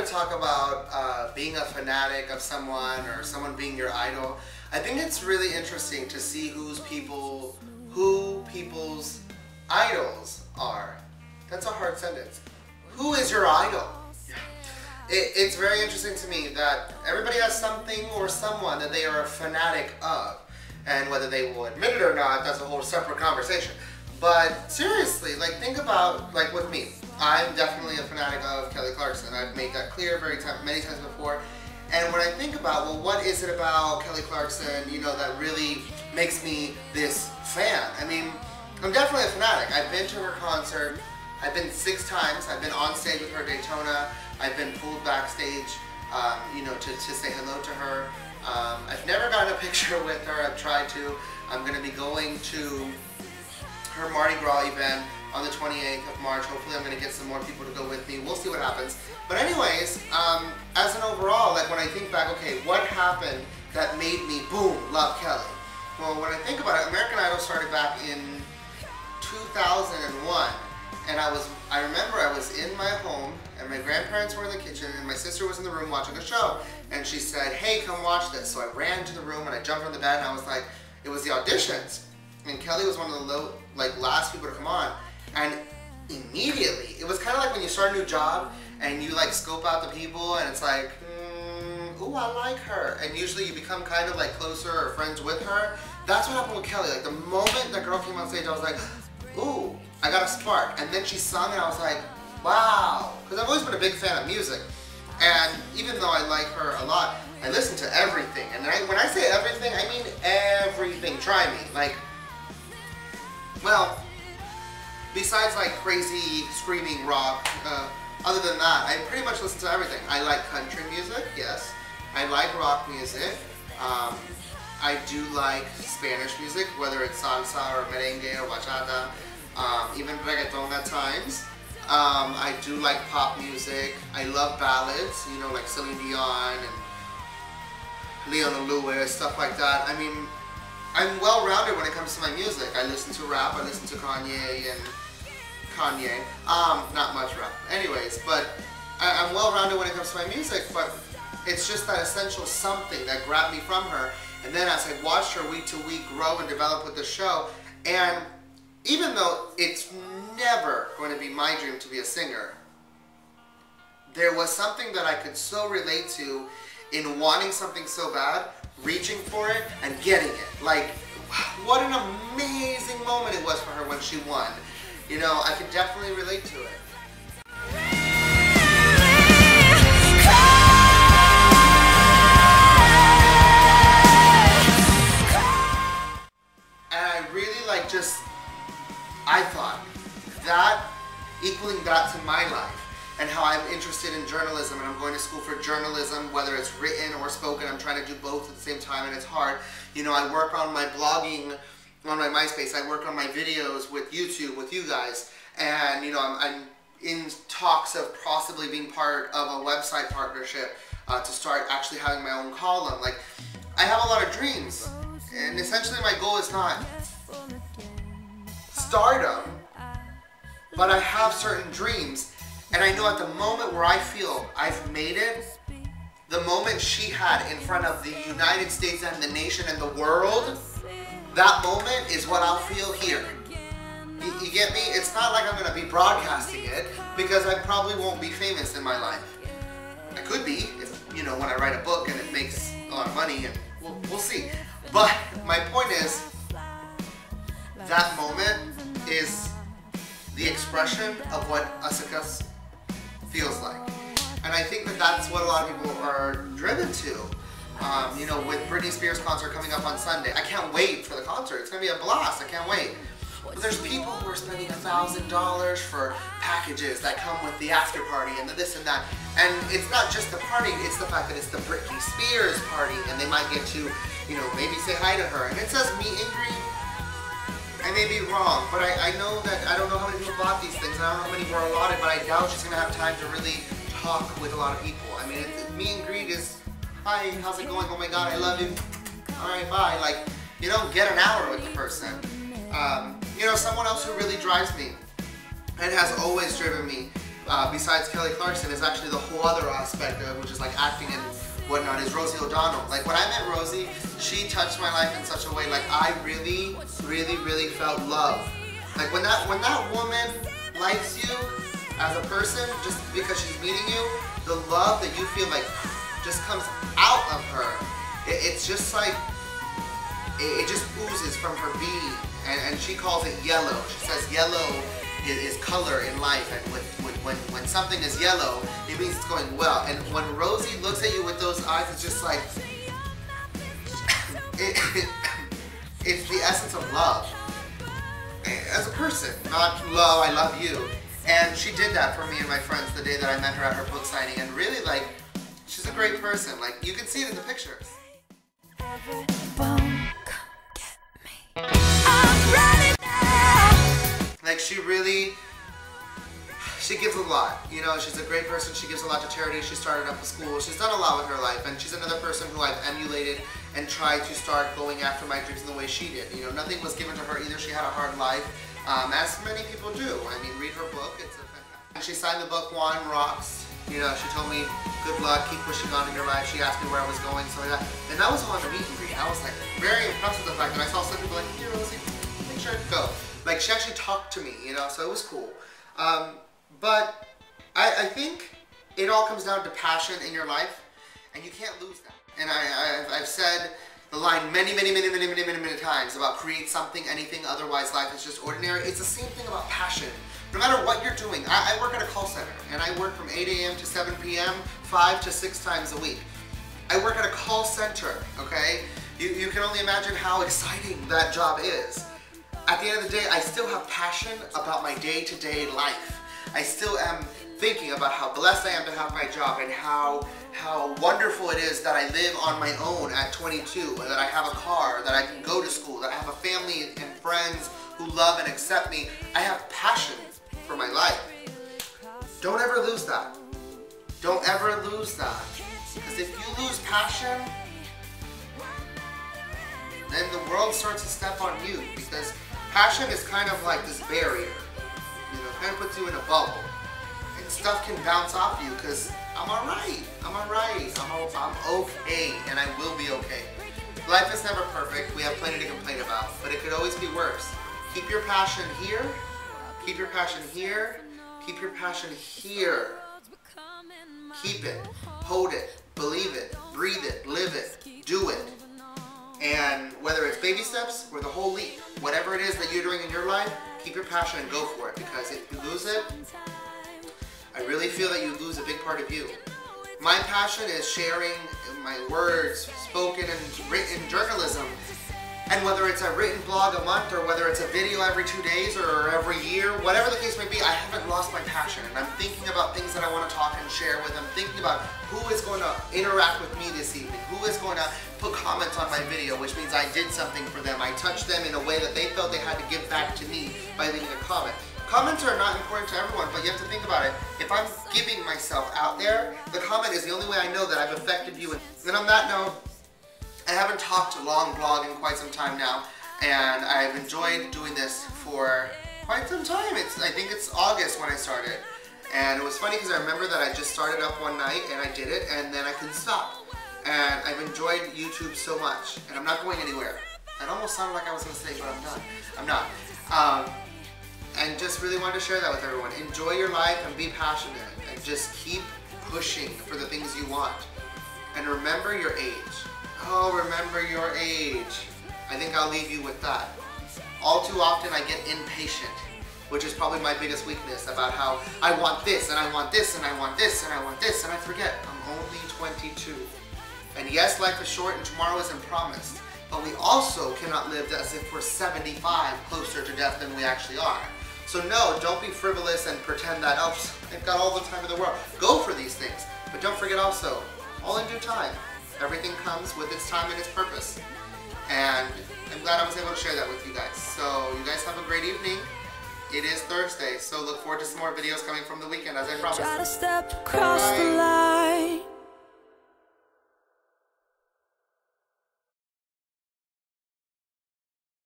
to talk about being a fanatic of someone or someone being your idol, I think it's really interesting to see who people's idols are. That's a hard sentence. Who is your idol? Yeah. It's very interesting to me that everybody has something or someone that they are a fanatic of. And whether they will admit it or not, that's a whole separate conversation. But seriously, like think about, like with me, I'm definitely a fanatic of Kelly Clarkson. I've made that clear many times before. And when I think about, well, what is it about Kelly Clarkson, you know, that really makes me this fan? I mean, I'm definitely a fanatic. I've been to her concert. I've been 6 times. I've been on stage with her at Daytona. I've been pulled backstage, you know, to say hello to her. I've never gotten a picture with her. I've tried to. I'm going to be going to her Mardi Gras event on the 28th of March. Hopefully I'm going to get some more people to go with me. We'll see what happens. But anyways, as an overall, like when I think back, okay, what happened that made me, boom, love Kelly? Well, when I think about it, American Idol started back in 2001. And I remember I was in my home and my grandparents were in the kitchen and my sister was in the room watching a show. And she said, hey, come watch this. So I ran to the room and I jumped on the bed and I was like, it was the auditions. And Kelly was one of the last people to come on. And immediately, it was kind of like when you start a new job and you like scope out the people and it's like, ooh, I like her. And usually you become kind of like closer or friends with her. That's what happened with Kelly. Like the moment that girl came on stage, I was like, ooh, I got a spark. And then she sung and I was like, wow. Because I've always been a big fan of music. And even though I like her a lot, I listen to everything. And when I say everything, I mean everything. Try me. Like, well, besides like crazy screaming rock, other than that, I pretty much listen to everything. I like country music, yes. I like rock music. I do like Spanish music, whether it's salsa or merengue or bachata, even reggaeton at times. I do like pop music. I love ballads, you know, like Celine Dion and Leona Lewis, stuff like that. I mean, I'm well-rounded when it comes to my music. I listen to rap, I listen to Kanye. Not much rap. Anyways, but I'm well-rounded when it comes to my music, but it's just that essential something that grabbed me from her. And then as I watched her week to week grow and develop with the show, and even though it's never going to be my dream to be a singer, there was something that I could so relate to in wanting something so bad, reaching for it, and getting it. Like, what an amazing moment it was for her when she won. You know, I could definitely relate to it. And I really I thought that equaling that to my life and how I'm interested in journalism and I'm going to school for journalism, whether it's written or spoken. I'm trying to do both at the same time and it's hard. You know, I work on my blogging on my MySpace. I work on my videos with YouTube, with you guys. And, you know, I'm in talks of possibly being part of a website partnership to start actually having my own column. Like, I have a lot of dreams. And essentially my goal is not stardom, but I have certain dreams. And I know at the moment where I feel I've made it, the moment she had in front of the United States and the nation and the world, that moment is what I'll feel here. You get me? It's not like I'm going to be broadcasting it because I probably won't be famous in my life. I could be, if, you know, when I write a book and it makes a lot of money, and we'll see. But my point is, that moment is the expression of what a success feels like. And I think that that's what a lot of people are driven to. You know, with Britney Spears' concert coming up on Sunday, I can't wait for the concert. It's going to be a blast. I can't wait. But there's people who are spending $1,000 for packages that come with the after party and the this and that. And it's not just the party, it's the fact that it's the Britney Spears party and they might get to, you know, maybe say hi to her. And it says meet and greet. I may be wrong, but I know that I don't know how many people bought these things. I don't know how many were allotted, but I doubt she's going to have time to really talk with a lot of people. I mean, meet and greet is, hi, how's it going? Oh my God, I love you. All right, bye. Like, you don't get an hour with the person. You know, someone else who really drives me and has always driven me besides Kelly Clarkson, is actually the whole other aspect of, which is like acting and whatnot, is Rosie O'Donnell. Like when I met Rosie, she touched my life in such a way, like I really, really, really felt love. Like when that woman likes you as a person, just because she's meeting you, the love that you feel like just comes out of her. It's just like, it just oozes from her being. And she calls it yellow. She says yellow is color in life, and when something is yellow, it means it's going well. And when Rosie looks at you with those eyes, it's just like, it's the essence of love. As a person, not love, I love you. And she did that for me and my friends the day that I met her at her book signing. And really, like, she's a great person. Like, you can see it in the pictures. Like, she gives a lot. You know, she's a great person. She gives a lot to charity. She started up a school. She's done a lot with her life. And she's another person who I've emulated and tried to start going after my dreams in the way she did. You know, nothing was given to her either. She had a hard life, as many people do. I mean, read her book. It's a fantastic. She signed the book, Juan Rocks. You know, she told me, good luck, keep pushing on in your life. She asked me where I was going, so like that. And that was on the meet and greet. I was like very impressed with the fact that I saw some people like, here, Rosie, make sure to go. Like, she actually talked to me, you know, so it was cool. But I think it all comes down to passion in your life, and you can't lose that. And I've said the line many times about create something, anything, otherwise life is just ordinary. It's the same thing about passion. No matter what you're doing, I work at a call center, and I work from 8 a.m. to 7 p.m., 5 to 6 times a week. I work at a call center, okay? You can only imagine how exciting that job is. At the end of the day, I still have passion about my day-to-day life. I still am thinking about how blessed I am to have my job and how wonderful it is that I live on my own at 22, and that I have a car, that I can go to school, that I have a family and friends who love and accept me. I have passion for my life. Don't ever lose that. Don't ever lose that. Because if you lose passion, then the world starts to step on you. Because passion is kind of like this barrier. You know, kind of puts you in a bubble. And stuff can bounce off you because I'm alright. I'm alright. I'm okay. And I will be okay. Life is never perfect. We have plenty to complain about. But it could always be worse. Keep your passion here. Keep your passion here. Keep your passion here. Keep it. Hold it. Believe it. Breathe it. Live it. Do it. And whether it's baby steps or the whole leap, whatever it is that you're doing in your life, keep your passion and go for it. Because if you lose it, I really feel that you lose a big part of you. My passion is sharing my words, spoken and written journalism. And whether it's a written blog a month or whether it's a video every 2 days or every year, whatever the case may be, I haven't lost my passion. And I'm thinking about things that I want to talk and share with. I'm thinking about who is going to interact with me this evening, who is going to put comments on my video, which means I did something for them. I touched them in a way that they felt they had to give back to me by leaving a comment. Comments are not important to everyone, but you have to think about it. If I'm giving myself out there, the comment is the only way I know that I've affected you. And on that note, I haven't talked a long blog in quite some time now, and I've enjoyed doing this for quite some time. I think it's August when I started. And it was funny because I remember that I just started up one night and I did it, and then I couldn't stop. And I've enjoyed YouTube so much, and I'm not going anywhere. It almost sounded like I was going to say, but I'm done. I'm not. And just really wanted to share that with everyone. Enjoy your life and be passionate, and just keep pushing for the things you want. And remember your age. Oh, remember your age. I think I'll leave you with that. All too often I get impatient, which is probably my biggest weakness, about how I want this, and I want this, and I want this, and I want this, and I forget I'm only 22. And yes, life is short and tomorrow isn't promised, but we also cannot live as if we're 75 closer to death than we actually are. So no, don't be frivolous and pretend that, oh, I've got all the time in the world. Go for these things, but don't forget also, all in due time. Everything comes with its time and its purpose. And I'm glad I was able to share that with you guys. So you guys have a great evening. It is Thursday, so look forward to some more videos coming from the weekend, as I promised. Try to step across the line.